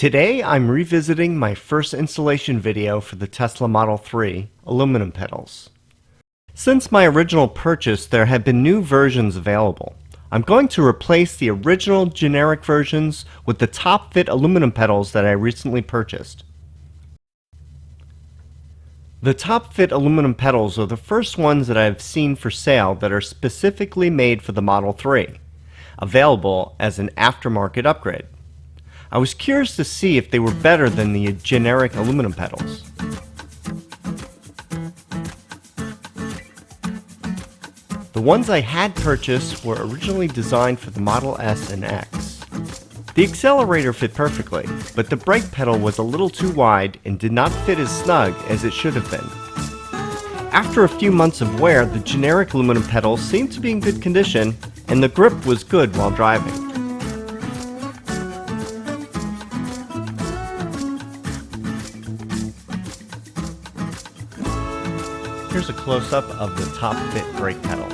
Today I'm revisiting my first installation video for the Tesla Model 3 aluminum pedals. Since my original purchase, there have been new versions available. I'm going to replace the original generic versions with the Topfit aluminum pedals that I recently purchased. The Topfit aluminum pedals are the first ones that I've seen for sale that are specifically made for the Model 3, available as an aftermarket upgrade. I was curious to see if they were better than the generic aluminum pedals. The ones I had purchased were originally designed for the Model S and X. The accelerator fit perfectly, but the brake pedal was a little too wide and did not fit as snug as it should have been. After a few months of wear, the generic aluminum pedals seemed to be in good condition, and the grip was good while driving. Here's a close-up of the Topfit brake pedal.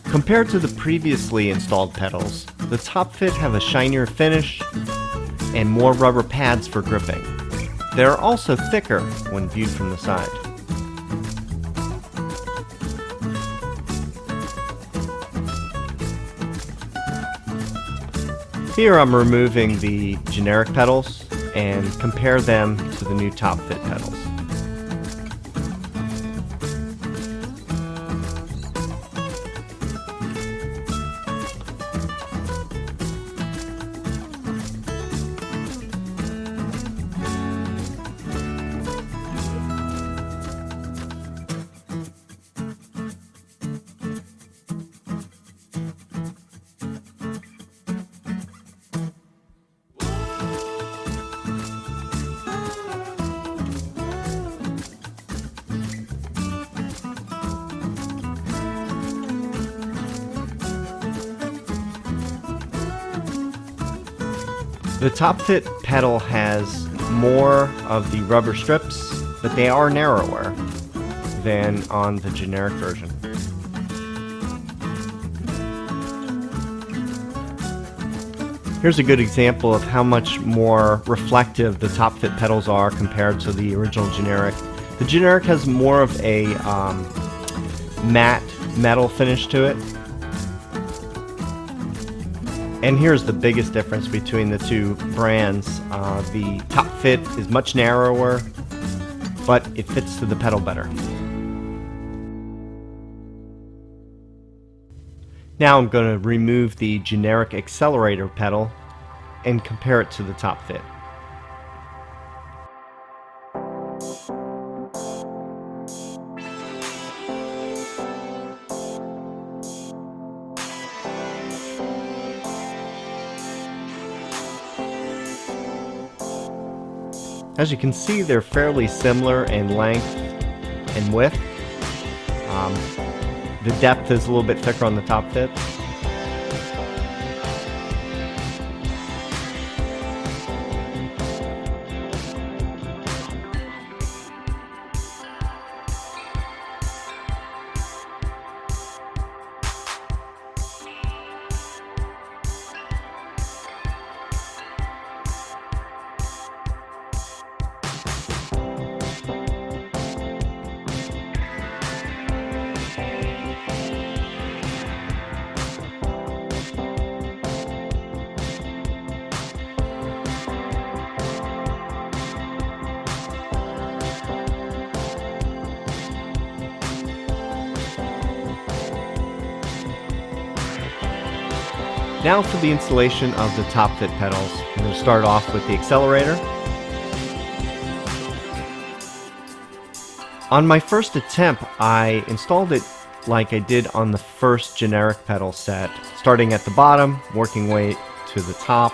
Compared to the previously installed pedals, the Topfit have a shinier finish and more rubber pads for gripping. They are also thicker when viewed from the side. Here I'm removing the generic pedals and compare them to the new Topfit pedals. The Topfit pedal has more of the rubber strips, but they are narrower than on the generic version. Here's a good example of how much more reflective the Topfit pedals are compared to the original generic. The generic has more of a matte metal finish to it. And here's the biggest difference between the two brands. The Topfit is much narrower, but it fits to the pedal better. Now I'm going to remove the generic accelerator pedal and compare it to the Topfit. As you can see, they're fairly similar in length and width. The depth is a little bit thicker on the Topfit. Now for the installation of the Topfit pedals. I'm going to start off with the accelerator. On my first attempt, I installed it like I did on the first generic pedal set, starting at the bottom, working way to the top.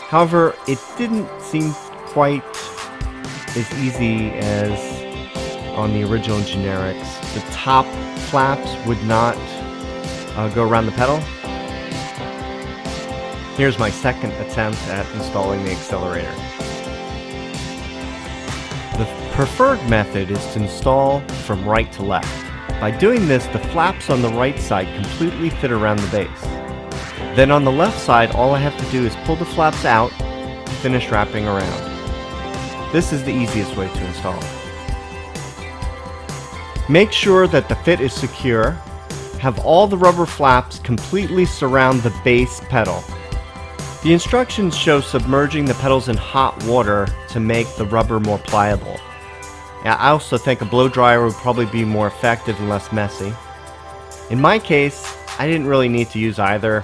However, it didn't seem quite as easy as on the original generics. The top flaps would not go around the pedal. Here's my second attempt at installing the accelerator. The preferred method is to install from right to left. By doing this, the flaps on the right side completely fit around the base. Then on the left side, all I have to do is pull the flaps out to finish wrapping around. This is the easiest way to install it. Make sure that the fit is secure. Have all the rubber flaps completely surround the base pedal. The instructions show submerging the pedals in hot water to make the rubber more pliable. I also think a blow dryer would probably be more effective and less messy. In my case, I didn't really need to use either.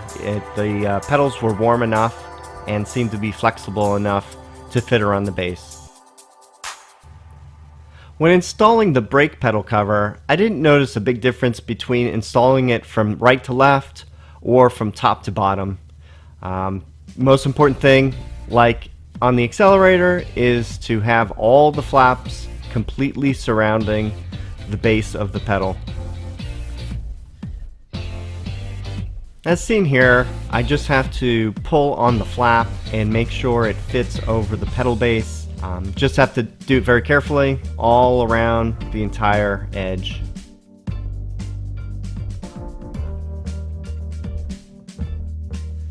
The pedals were warm enough and seemed to be flexible enough to fit around the base. When installing the brake pedal cover, I didn't notice a big difference between installing it from right to left or from top to bottom. Most important thing, like on the accelerator, is to have all the flaps completely surrounding the base of the pedal. As seen here, I just have to pull on the flap and make sure it fits over the pedal base. Just have to do it very carefully all around the entire edge.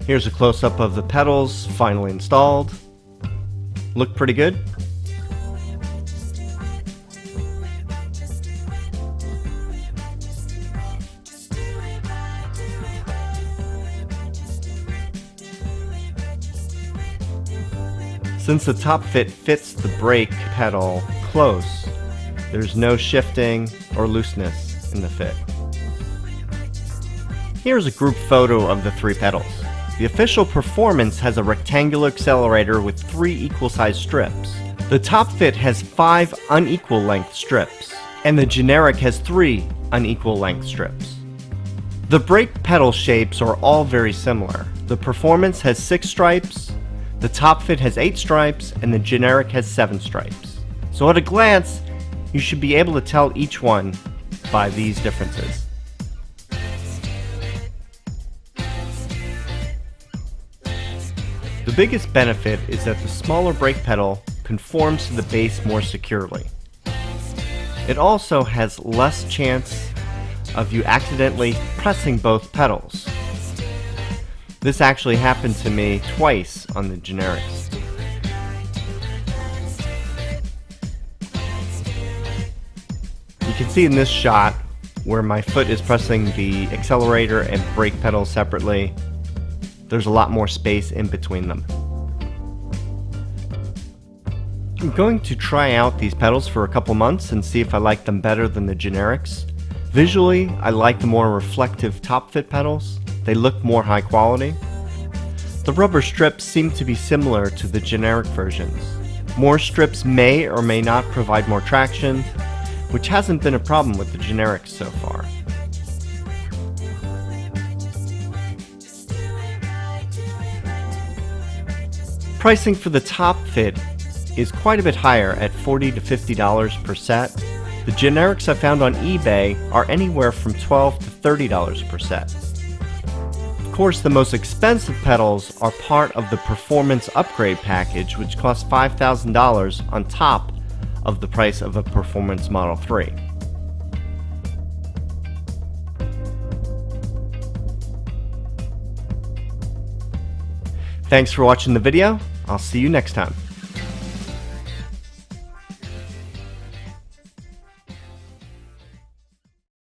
Here's a close-up of the pedals finally installed. Look pretty good. Since the Topfit fits the brake pedal close, there's no shifting or looseness in the fit. Here's a group photo of the three pedals. The official Performance has a rectangular accelerator with 3 equal-sized strips. The Topfit has 5 unequal length strips, and the generic has 3 unequal length strips. The brake pedal shapes are all very similar. The Performance has 6 stripes, the Topfit has 8 stripes, and the generic has 7 stripes. So at a glance, you should be able to tell each one by these differences. The biggest benefit is that the smaller brake pedal conforms to the base more securely. It also has less chance of you accidentally pressing both pedals. This actually happened to me twice on the generics. You can see in this shot where my foot is pressing the accelerator and brake pedal separately, there's a lot more space in between them. I'm going to try out these pedals for a couple months and see if I like them better than the generics. Visually, I like the more reflective Topfit pedals. They look more high quality. The rubber strips seem to be similar to the generic versions. More strips may or may not provide more traction, which hasn't been a problem with the generics so far. Pricing for the Topfit is quite a bit higher at $40 to $50 per set. The generics I found on eBay are anywhere from $12 to $30 per set. Of course, the most expensive pedals are part of the Performance upgrade package, which costs $5,000 on top of the price of a Performance Model 3. Thanks for watching the video. I'll see you next time.